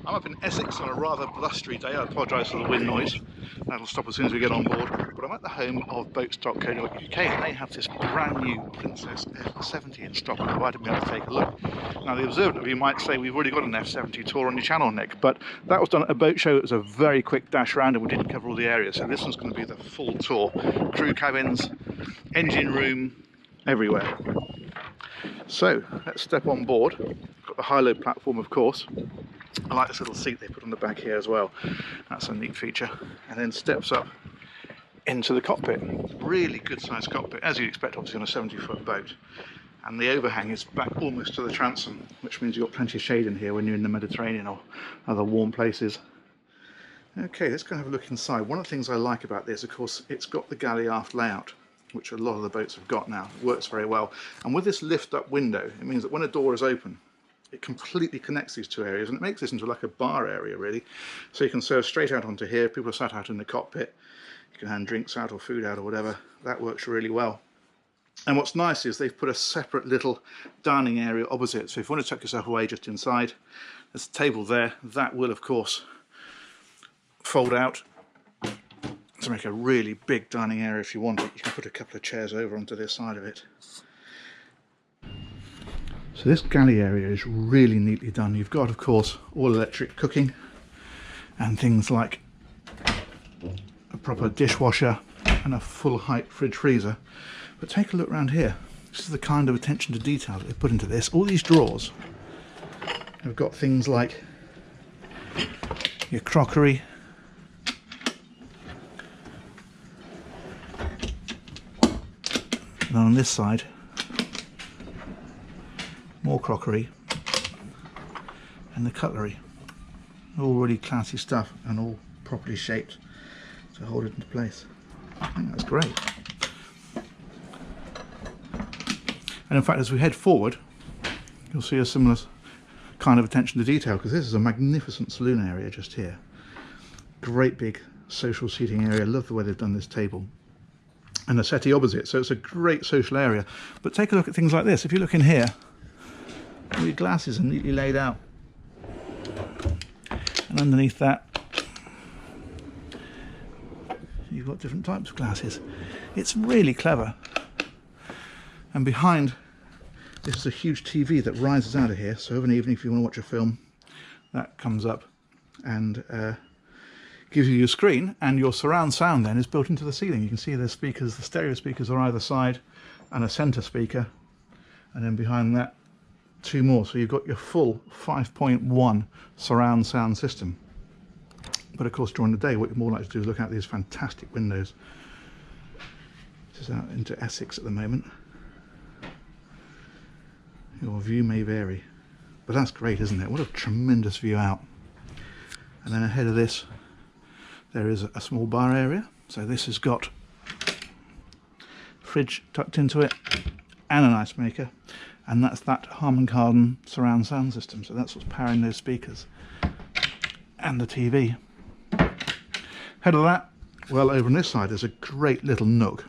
I'm up in Essex on a rather blustery day. I apologise for the wind noise. That'll stop as soon as we get on board. But I'm at the home of boats.co.uk and they have this brand new Princess F70 in stock and invited me up to take a look. Now the observant of you might say we've already got an F70 tour on your channel, Nick, but that was done at a boat show. It was a very quick dash round and we didn't cover all the areas. So this one's going to be the full tour. Crew cabins, engine room, everywhere. So let's step on board. Got the high-low platform, of course. I like this little seat they put on the back here as well. That's a neat feature. And then steps up into the cockpit. Really good sized cockpit, as you'd expect obviously on a 70-foot boat. And the overhang is back almost to the transom, which means you've got plenty of shade in here when you're in the Mediterranean or other warm places. Okay, let's go and have a look inside. One of the things I like about this, of course, it's got the galley aft layout, which a lot of the boats have got now. It works very well. And with this lift up window, it means that when a door is open, it completely connects these two areas and it makes this into like a bar area really. So you can serve straight out onto here. People are sat out in the cockpit. You can hand drinks out or food out or whatever. That works really well. And what's nice is they've put a separate little dining area opposite. So if you want to tuck yourself away just inside, there's a table there. That will of course fold out to make a really big dining area if you want it. You can put a couple of chairs over onto this side of it. So this galley area is really neatly done. You've got, of course, all electric cooking and things like a proper dishwasher and a full height fridge freezer. But take a look around here. This is the kind of attention to detail that they've put into this. All these drawers have got things like your crockery, and on this side more crockery and the cutlery. All really classy stuff and all properly shaped to hold it into place. I think that's great. And in fact, as we head forward, you'll see a similar kind of attention to detail, because this is a magnificent saloon area just here. Great big social seating area. Love the way they've done this table. And a settee opposite, so it's a great social area. But take a look at things like this. If you look in here, all your glasses are neatly laid out, and underneath that you've got different types of glasses. It's really clever. And behind this is a huge TV that rises out of here, so of an evening if you want to watch a film, that comes up and gives you your screen, and your surround sound then is built into the ceiling. You can see the speakers, the stereo speakers are either side, and a centre speaker, and then behind that two more. So you've got your full 5.1 surround sound system. But of course during the day what you're more likely to do is look out these fantastic windows. This is out into Essex at the moment. Your view may vary, but that's great, isn't it? What a tremendous view out. And then ahead of this there is a small bar area. So this has got fridge tucked into it and an ice maker, and that's that Harman Kardon surround sound system. So that's what's powering those speakers and the TV. Ahead of that, well, over on this side there's a great little nook.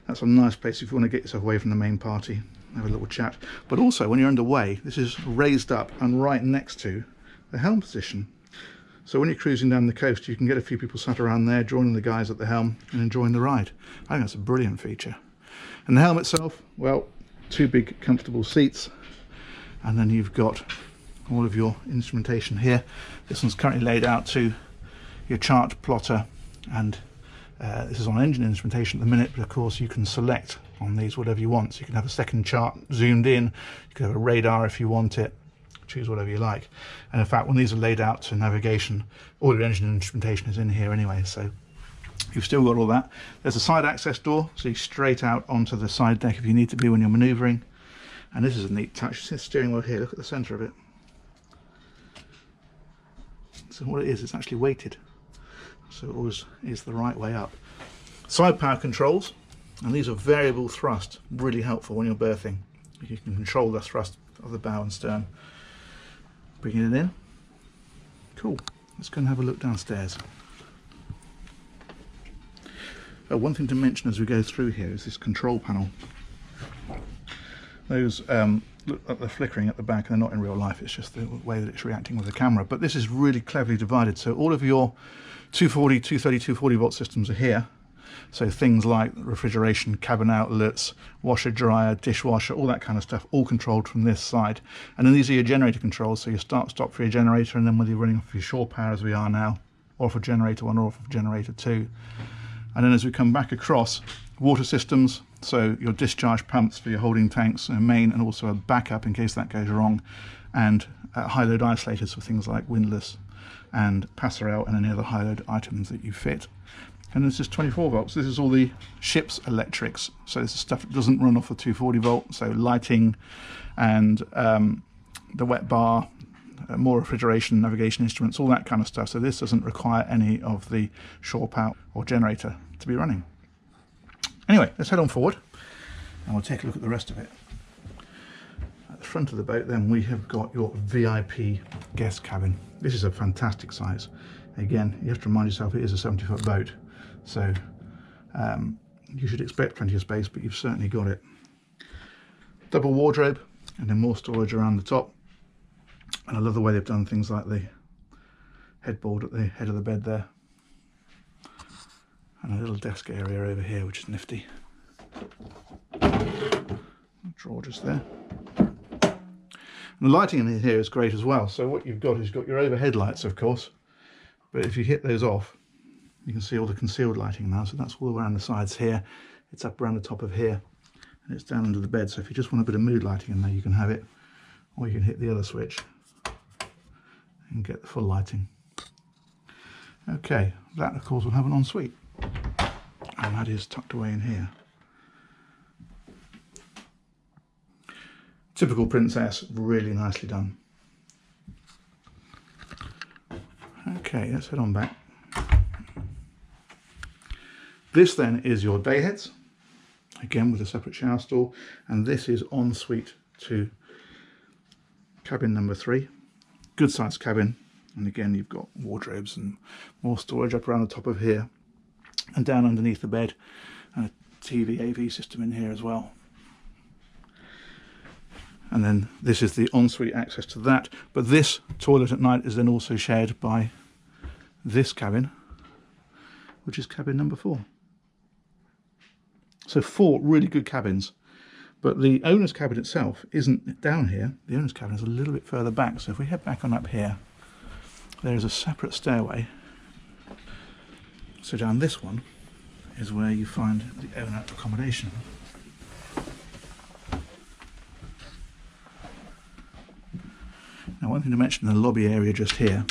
That's a nice place if you want to get yourself away from the main party, have a little chat. But also when you're underway, this is raised up and right next to the helm position. So when you're cruising down the coast, you can get a few people sat around there, joining the guys at the helm and enjoying the ride. I think that's a brilliant feature. And the helm itself, well, two big comfortable seats, and then you've got all of your instrumentation here. This one's currently laid out to your chart plotter, and this is on engine instrumentation at the minute, but of course you can select on these whatever you want. So you can have a second chart zoomed in, you can have a radar if you want it, choose whatever you like. And in fact when these are laid out to navigation, all your engine instrumentation is in here anyway, so you've still got all that. There's a side access door, so you're straight out onto the side deck if you need to be when you're manoeuvring. And this is a neat touch. See the steering wheel here, look at the centre of it. So what it is, it's actually weighted, so it always is the right way up. Side power controls, and these are variable thrust, really helpful when you're berthing. You can control the thrust of the bow and stern. Bringing it in. Cool. Let's go and have a look downstairs. One thing to mention as we go through here is this control panel. Those look at the flickering at the back, and they're not in real life, it's just the way that it's reacting with the camera. But this is really cleverly divided, so all of your 240, 230, 240 volt systems are here. So things like refrigeration, cabin outlets, washer, dryer, dishwasher, all that kind of stuff, all controlled from this side. And then these are your generator controls, so you start, stop for your generator, and then whether you're running off your shore power as we are now, or off of generator 1 or off of generator 2. And then as we come back across, water systems, so your discharge pumps for your holding tanks, a main and also a backup in case that goes wrong, and high load isolators for things like windlass and passerelle and any other high load items that you fit. And this is 24 volts. This is all the ship's electrics. So this is stuff that doesn't run off the 240 volt. So lighting and the wet bar, more refrigeration, navigation instruments, all that kind of stuff. So this doesn't require any of the shore power or generator to be running. Anyway, let's head on forward and we'll take a look at the rest of it. At the front of the boat then we have got your VIP guest cabin. This is a fantastic size. Again, you have to remind yourself it is a 70-foot boat. So you should expect plenty of space, but you've certainly got it. Double wardrobe and then more storage around the top. And I love the way they've done things like the headboard at the head of the bed there. And a little desk area over here, which is nifty. Drawer just there. And the lighting in here is great as well. So what you've got is you've got your overhead lights, of course. But if you hit those off, you can see all the concealed lighting now. So that's all around the sides here. It's up around the top of here. And it's down under the bed. So if you just want a bit of mood lighting in there, you can have it. Or you can hit the other switch and get the full lighting. Okay, that of course will have an ensuite. And that is tucked away in here. Typical Princess, really nicely done. Okay, let's head on back. This then is your day heads, again with a separate shower stall, and this is ensuite to cabin number 3. Good sized cabin, and again you've got wardrobes and more storage up around the top of here, and down underneath the bed, and a TV AV system in here as well. And then this is the ensuite access to that, but this toilet at night is then also shared by this cabin, which is cabin number 4. So 4 really good cabins, but the owner's cabin itself isn't down here. The owner's cabin is a little bit further back. So if we head back on up here, there is a separate stairway. So down this one is where you find the owner accommodation. Now one thing to mention in the lobby area just here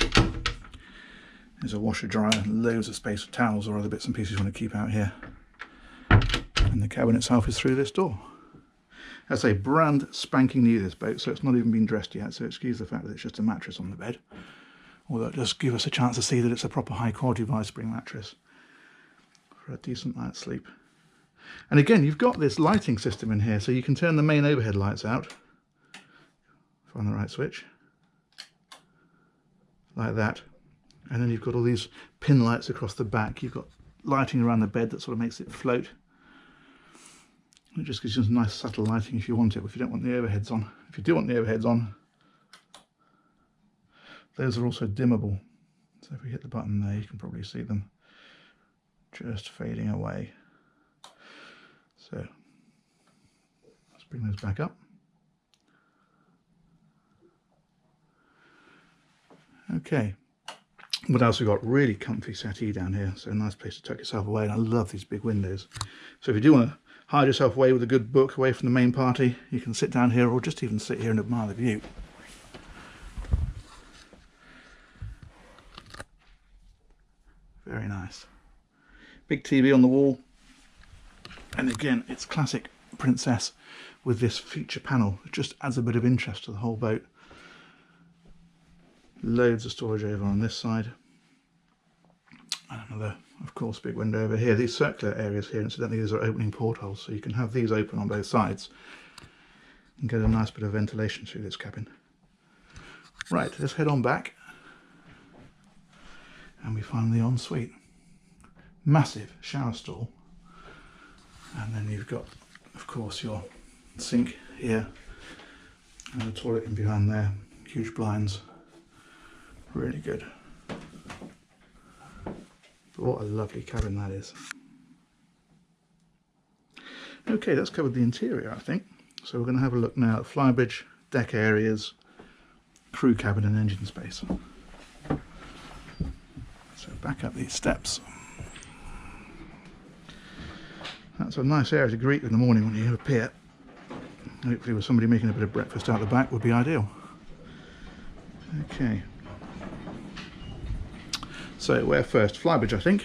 is a washer dryer and loads of space for towels or other bits and pieces you want to keep out here. And the cabin itself is through this door. That's a brand spanking new, this boat, so it's not even been dressed yet, so excuse the fact that it's just a mattress on the bed. Although it does give us a chance to see that it's a proper high quality vice spring mattress for a decent night's sleep. And again, you've got this lighting system in here, so you can turn the main overhead lights out. Find the right switch. Like that. And then you've got all these pin lights across the back. You've got lighting around the bed that sort of makes it float. It just gives you some nice subtle lighting if you want it, if you don't want the overheads on. If you do want the overheads on, those are also dimmable. So if we hit the button there, you can probably see them just fading away. So let's bring those back up. Okay. What else we got? Really comfy settee down here, so a nice place to tuck yourself away, and I love these big windows. So if you do want to hide yourself away with a good book away from the main party, you can sit down here or just even sit here and admire the view. Very nice. Big TV on the wall, and again it's classic Princess with this feature panel. It just adds a bit of interest to the whole boat. Loads of storage over on this side. And another, of course, big window over here. These circular areas here, incidentally, these are opening portholes, so you can have these open on both sides and get a nice bit of ventilation through this cabin. Right, let's head on back. And we find the ensuite. Massive shower stall. And then you've got, of course, your sink here And the toilet in behind there, huge blinds, really good. But what a lovely cabin that is. Okay, that's covered the interior, I think. So we're going to have a look now at Flybridge, deck areas, crew cabin and engine space. So back up these steps. That's a nice area to greet in the morning when you appear. Hopefully with somebody making a bit of breakfast out the back would be ideal. Okay. So where first? Flybridge, I think.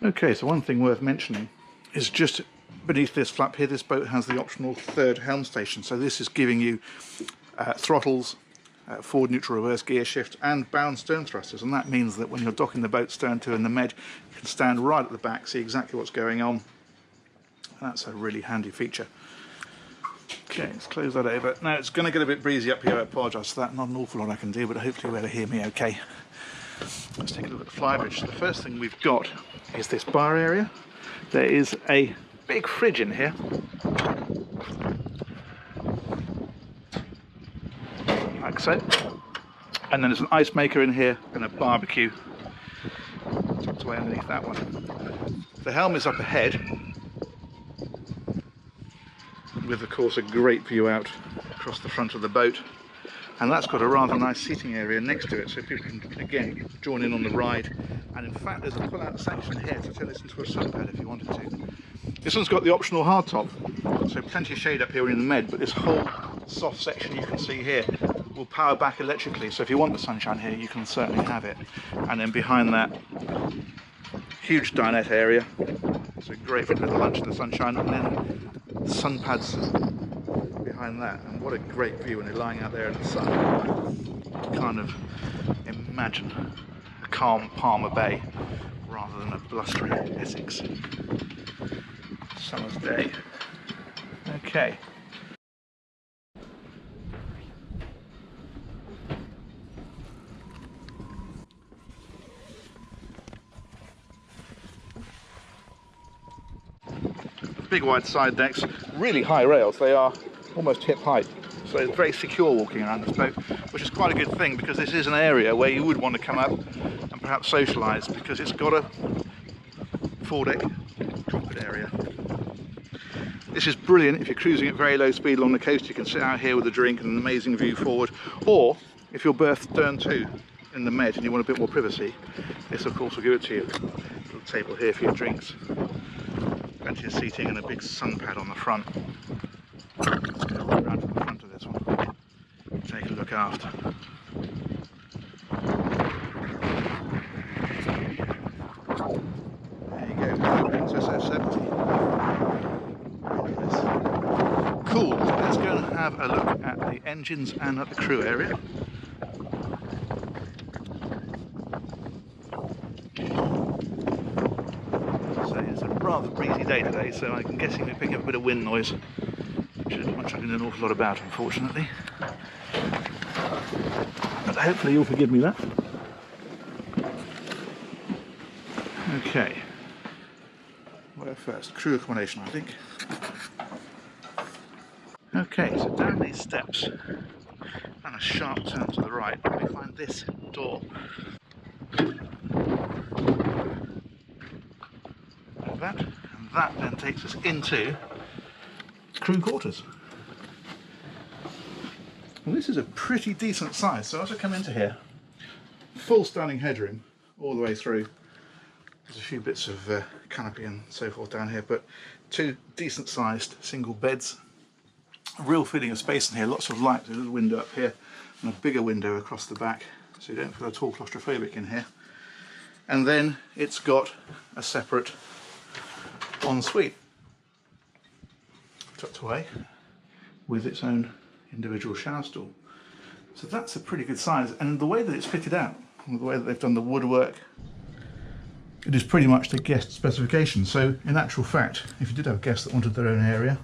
Okay, so one thing worth mentioning is just beneath this flap here, this boat has the optional third helm station. So this is giving you throttles, forward, neutral, reverse gear shift and bound stern thrusters, and that means that when you're docking the boat stern to in the med, you can stand right at the back, see exactly what's going on. That's a really handy feature. Okay, let's close that over. Now it's going to get a bit breezy up here, I apologise for that, not an awful lot I can do, but hopefully you'll be able to hear me okay. Let's take a look at the Flybridge. The first thing we've got is this bar area. There is a big fridge in here. Like so. And then there's an ice maker in here and a barbecue tucked away underneath that one. The helm is up ahead, with of course a great view out across the front of the boat, and that's got a rather nice seating area next to it, so people can again join in on the ride. And in fact there's a pull-out section here to turn this into a sunpad if you wanted to. This one's got the optional hardtop, so plenty of shade up here in the med, but this whole soft section you can see here will power back electrically, so if you want the sunshine here you can certainly have it. And then behind that, huge dinette area, so great for a bit of lunch in the sunshine, and then sun pads behind that. And what a great view when you're lying out there in the sun. Kind of imagine a calm Palmer Bay rather than a blustery Essex summer's day. Okay. Big wide side decks, really high rails, they are almost hip height, so it's very secure walking around this boat, which is quite a good thing because this is an area where you would want to come up and perhaps socialise, because it's got a foredeck cockpit area. This is brilliant if you're cruising at very low speed along the coast. You can sit out here with a drink and an amazing view forward, or if you're berthed stern to in the med and you want a bit more privacy, this of course will give it to you. Little table here for your drinks, plenty of seating and a big sun pad on the front. Let's go around to the front of this one, take a look after. There you go, Princess F70. Cool, let's go and have a look at the engines and at the crew area. So it's a rather breezy day today, so I'm guessing we're picking up a bit of wind noise, which isn't much I can do an awful lot about, unfortunately. But hopefully you'll forgive me that. Okay, where first? Crew accommodation, I think. Okay, so down these steps and a sharp turn to the right, we find this door. Like that, and that then takes us into crew quarters. Well, this is a pretty decent size, so as I come into here, full standing headroom all the way through. There's a few bits of canopy and so forth down here, but two decent sized single beds. A real feeling of space in here, lots of light, there's a little window up here and a bigger window across the back, so you don't feel at all claustrophobic in here. And then it's got a separate ensuite tucked away with its own individual shower stall. So that's a pretty good size, and the way that it's fitted out, the way that they've done the woodwork, it is pretty much the guest specification. So in actual fact, if you did have guests that wanted their own area,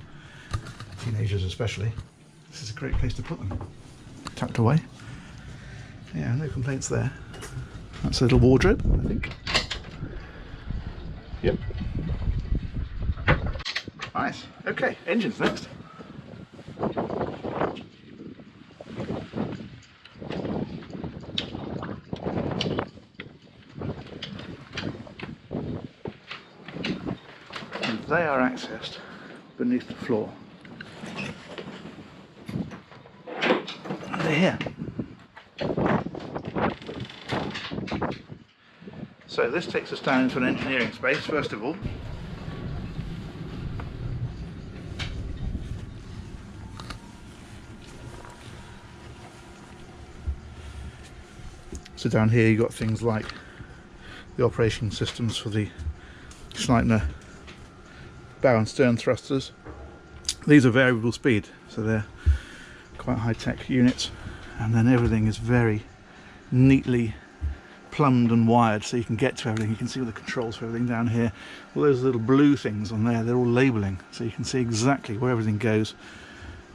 teenagers especially, this is a great place to put them. Tucked away. Yeah, no complaints there. That's a little wardrobe, I think. Yep. Nice. Okay, engines next. they are accessed beneath the floor. And they're here. So this takes us down into an engineering space, first of all. So down here you've got things like the operating systems for the Schleitner bow and stern thrusters. These are variable speed, so they're quite high-tech units, and then everything is very neatly plumbed and wired so you can get to everything. You can see all the controls for everything down here. All those little blue things on there, they're all labelling, so you can see exactly where everything goes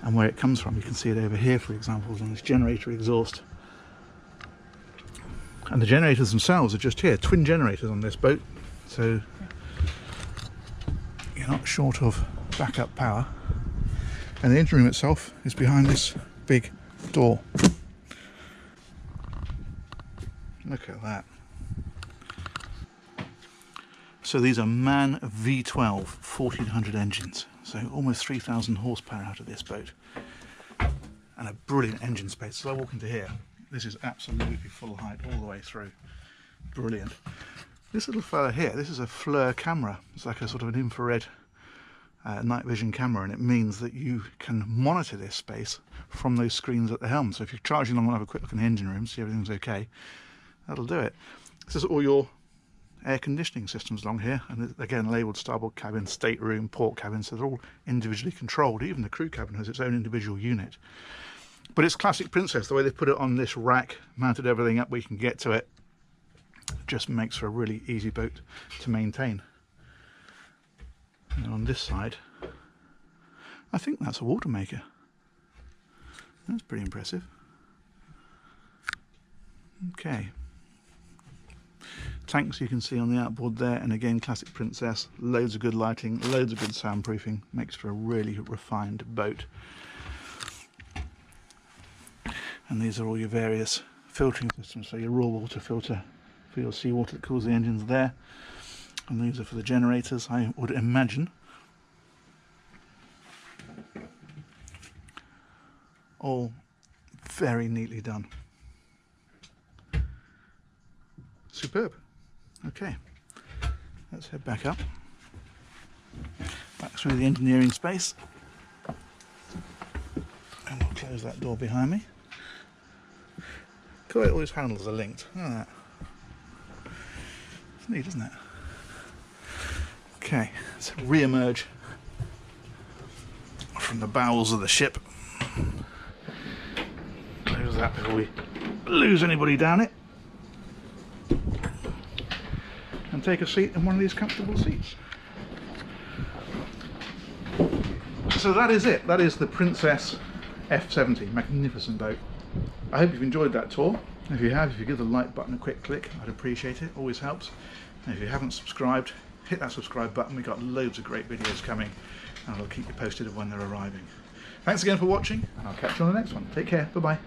and where it comes from. You can see it over here, for example, on this generator exhaust. And the generators themselves are just here, twin generators on this boat, so you're not short of backup power. And the engine room itself is behind this big door. Look at that. So these are MAN V12 1400 engines, so almost 3,000 horsepower out of this boat, and a brilliant engine space. So I walk into here. This is absolutely full height all the way through. Brilliant. This little fella here, this is a FLIR camera. It's like a sort of an infrared night vision camera, and it means that you can monitor this space from those screens at the helm. So if you're charging along and have a quick look in the engine room, see everything's okay, that'll do it. This is all your air conditioning systems along here, and again labelled starboard cabin, stateroom, port cabin, so they're all individually controlled. Even the crew cabin has its own individual unit. But it's classic Princess, the way they've put it on this rack, mounted everything up where you can get to it, just makes for a really easy boat to maintain. And on this side, I think that's a water maker. That's pretty impressive. Okay. Tanks you can see on the outboard there, and again classic Princess, loads of good lighting, loads of good soundproofing, makes for a really refined boat. And these are all your various filtering systems, so your raw water filter for your seawater that cools the engines there, and these are for the generators, I would imagine. All very neatly done. Superb. Okay, let's head back up, back through the engineering space, and we'll close that door behind me. Cool, all these handles are linked. Look at that. It's neat, isn't it? Okay, let's re-emerge from the bowels of the ship. Close that before we lose anybody down it. And take a seat in one of these comfortable seats. So that is it. That is the Princess F70. Magnificent boat. I hope you've enjoyed that tour. If you have, if you give the like button a quick click, I'd appreciate it. Always helps. And if you haven't subscribed, hit that subscribe button. We've got loads of great videos coming, and I'll keep you posted of when they're arriving. Thanks again for watching, and I'll catch you on the next one. Take care. Bye bye.